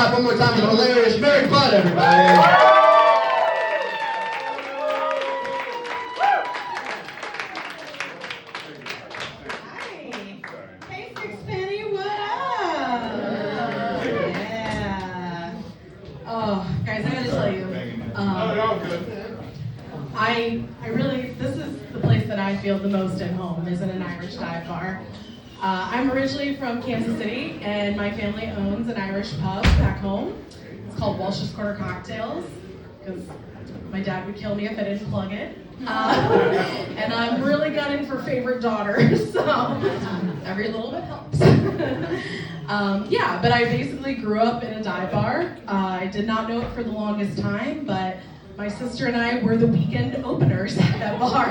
clap one more time for the hilarious Mary Budd, everybody. This is the place that I feel the most at home, is in an Irish dive bar. I'm originally from Kansas City, and my family owns an Irish pub back home. It's called Walsh's Corner Cocktails, because my dad would kill me if I didn't plug it. And I'm really gunning for favorite daughter, so every little bit helps. But I basically grew up in a dive bar. I did not know it for the longest time, but my sister and I were the weekend openers at that bar.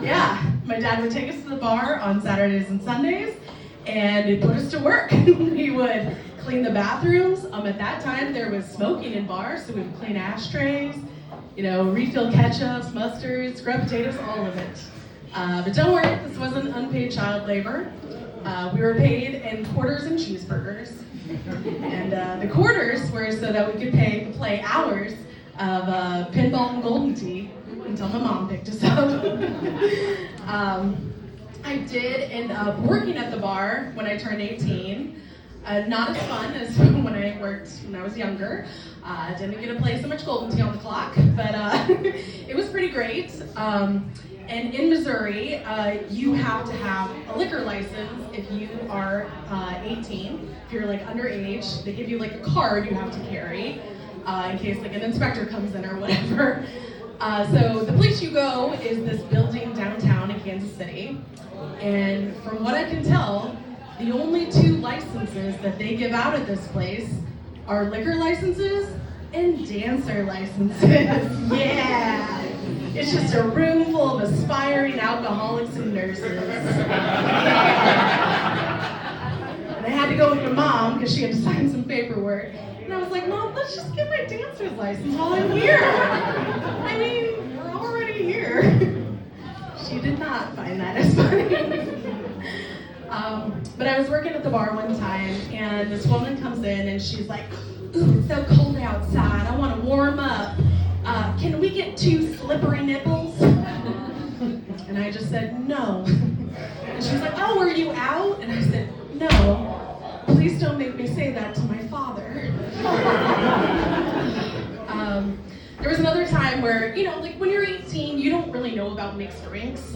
Yeah, my dad would take us to the bar on Saturdays and Sundays, and he'd put us to work. He would clean the bathrooms. At that time, there was smoking in bars, so we would clean ashtrays, refill ketchups, mustards, scrub potatoes, all of it. But don't worry, this wasn't unpaid child labor. We were paid in quarters and cheeseburgers. And the quarters were so that we could play hours of pinball and golden tee until my mom picked us up. I did end up working at the bar when I turned 18. Not as fun as when I worked when I was younger. Didn't get to play so much golden tee on the clock, but it was pretty great. And in Missouri, you have to have a liquor license if you are 18. If you're underage, they give you a card you have to carry. In case an inspector comes in or whatever. So the place you go is this building downtown in Kansas City. And from what I can tell, the only two licenses that they give out at this place are liquor licenses and dancer licenses. Yeah! It's just a room full of aspiring alcoholics and nurses. And I had to go with my mom because she had to sign some paperwork. And I was like, Mom, let's just get my dancer's license while I'm here. I mean, we're already here. She did not find that as funny. But I was working at the bar one time, and this woman comes in, and she's like, ooh, it's so cold outside. I want to warm up. Can we get 2 slippery nipples? And I just said, no. And she was like, oh, are you out? And I said, no. Please don't make me say that to my father. There was another time where, when you're 18, you don't really know about mixed drinks.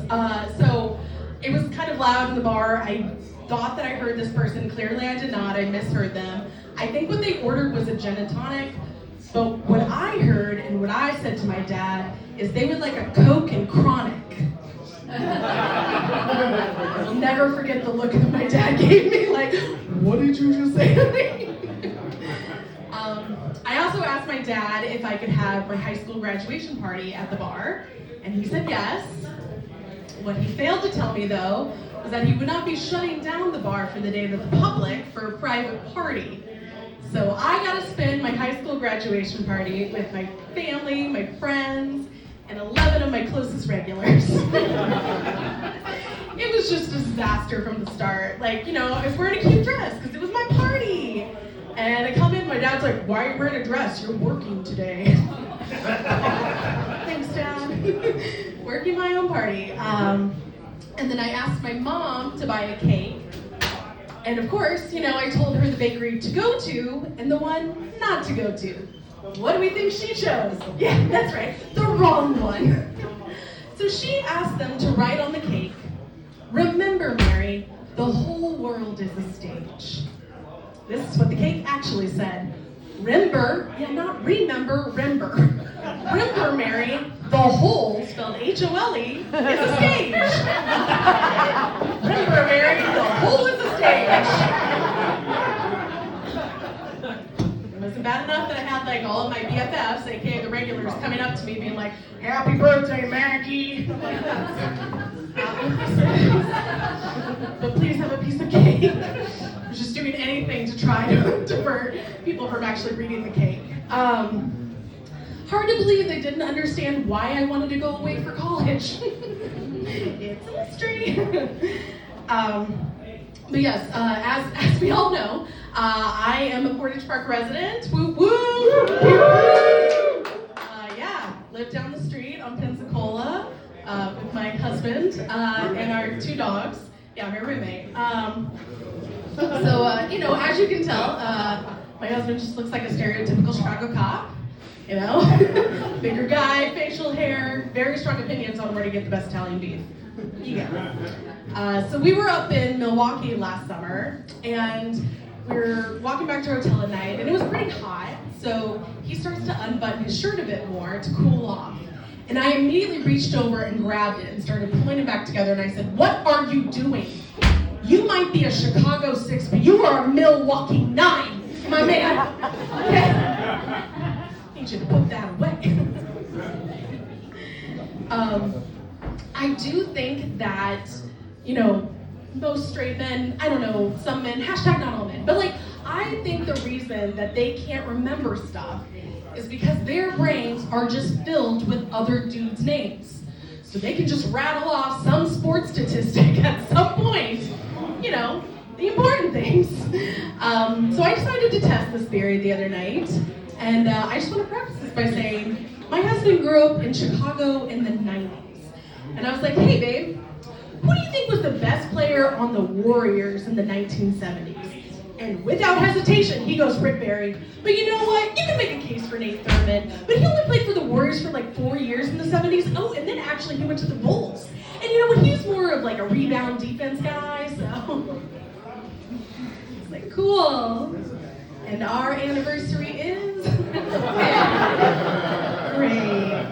So it was kind of loud in the bar. I thought that I heard this person. Clearly I did not. I misheard them. I think what they ordered was a gin and tonic. But what I heard and what I said to my dad is they would like a Coke and Chronic. I'll never forget the look that my dad gave me, like, what did you just say to me? I also asked my dad if I could have my high school graduation party at the bar, and he said yes. What he failed to tell me, though, was that he would not be shutting down the bar for the day to the public for a private party. So I got to spend my high school graduation party with my family, my friends, and 11 of my closest regulars. It was just a disaster from the start. I was wearing a cute dress because it was my party. And I come in, my dad's like, why are you wearing a dress? You're working today. Thanks, Dad. Working my own party. And then I asked my mom to buy a cake. And of course, I told her the bakery to go to and the one not to go to. What do we think she chose? Yeah, that's right, the wrong one. So she asked them to write on the cake, remember, Mary, the whole world is a stage. This is what the cake actually said. Remember, not remember, remember. Remember, Mary, the whole, spelled H-O-L-E, is a stage. Remember, Mary, the whole is a stage. It wasn't bad enough that I had all of my BFFs, aka the regulars, coming up to me being like, happy birthday, Maggie. But please have a piece of cake. I was just doing anything to try to divert people from actually reading the cake. Hard to believe they didn't understand why I wanted to go away for college. It's a mystery. But yes, as we all know, I am a Portage Park resident. Woo woo! Yeah, live down the street on Pensacola with my husband and our 2 dogs. Yeah, my roommate. As you can tell, my husband just looks like a stereotypical Chicago cop. Bigger guy, facial hair, very strong opinions on where to get the best Italian beef. So we were up in Milwaukee last summer, and we were walking back to our hotel at night, and it was pretty hot, so he starts to unbutton his shirt a bit more to cool off. And I immediately reached over and grabbed it and started pulling it back together, and I said, "What are you doing? You might be a Chicago 6, but you are a Milwaukee 9, my man." Okay? I need you to put that away. I do think that, most straight men, I don't know, some men, hashtag not all men, but I think the reason that they can't remember stuff is because their brains are just filled with other dudes' names. So they can just rattle off some sports statistic at some point, the important things. So I decided to test this theory the other night, and I just want to preface this by saying, my husband grew up in Chicago in the 90s. And I was like, "Hey babe, who do you think was the best player on the Warriors in the 1970s? And without hesitation, he goes Rick Barry. But you know what? You can make a case for Nate Thurmond. But he only played for the Warriors for 4 years in the 70s. Oh, and then actually he went to the Bulls. And you know what? He's more of a rebound defense guy, so it's cool. And our anniversary is great.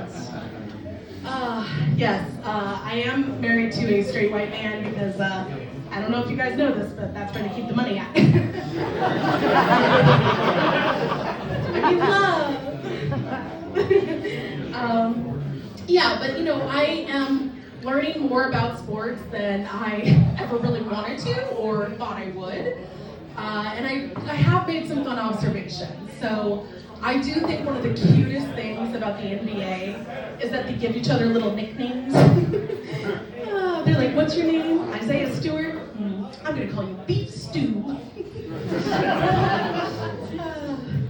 Yes, I am married to a straight white man because I don't know if you guys know this, but that's where they keep the money at. I mean, love. I am learning more about sports than I ever really wanted to or thought I would. And I have made some fun observations. So I do think one of the cutest things about the NBA is that they give each other little nicknames. They're like, "What's your name? Isaiah Stewart? I'm gonna call you Beef Stew."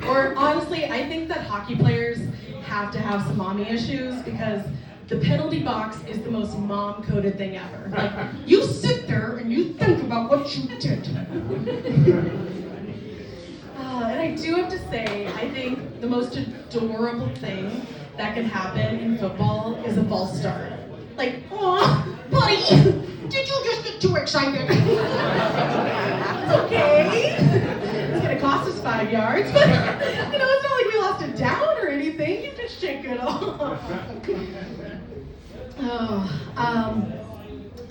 Or honestly, I think that hockey players have to have some mommy issues because the penalty box is the most mom-coded thing ever. You sit there and you think about what you did. And I do have to say, I think the most adorable thing that can happen in football is a false start. "Aw, buddy, did you just get too excited?" It's okay. It's gonna cost us 5 yards, but it's not like we lost it down or anything. You just shake it off.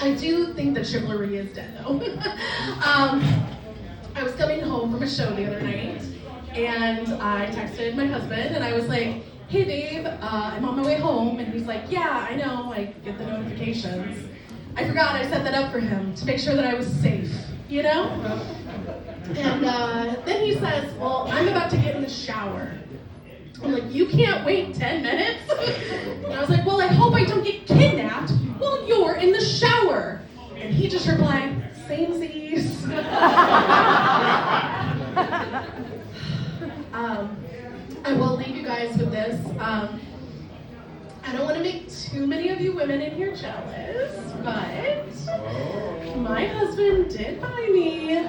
I do think that chivalry is dead, though. I was coming home from a show the other night, and I texted my husband, and I was like, "Hey babe, I'm on my way home," and he's like, "Yeah, I know, I get the notifications." I forgot I set that up for him to make sure that I was safe, And then he says, "Well, I'm about to get in the shower." I'm like, "You can't wait 10 minutes? And I was like, "Well, I hope I don't get kidnapped while you're in the shower." And he just replied, "Samesies." I will leave you guys with this. I don't want to make too many of you women in here jealous, but my husband did buy me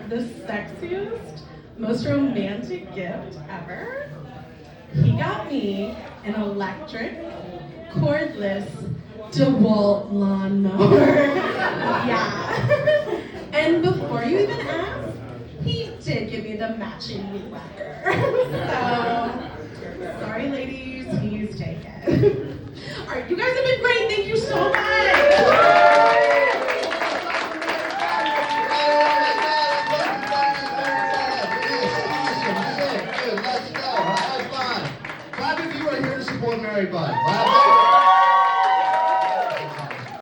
the sexiest, most romantic gift ever. He got me an electric, cordless DeWalt lawnmower. Yeah. And before you even ask, he did give me the matching weed whacker. So, sorry ladies, he's taken. All right, you guys have been great. Thank you so much. Mary Bud.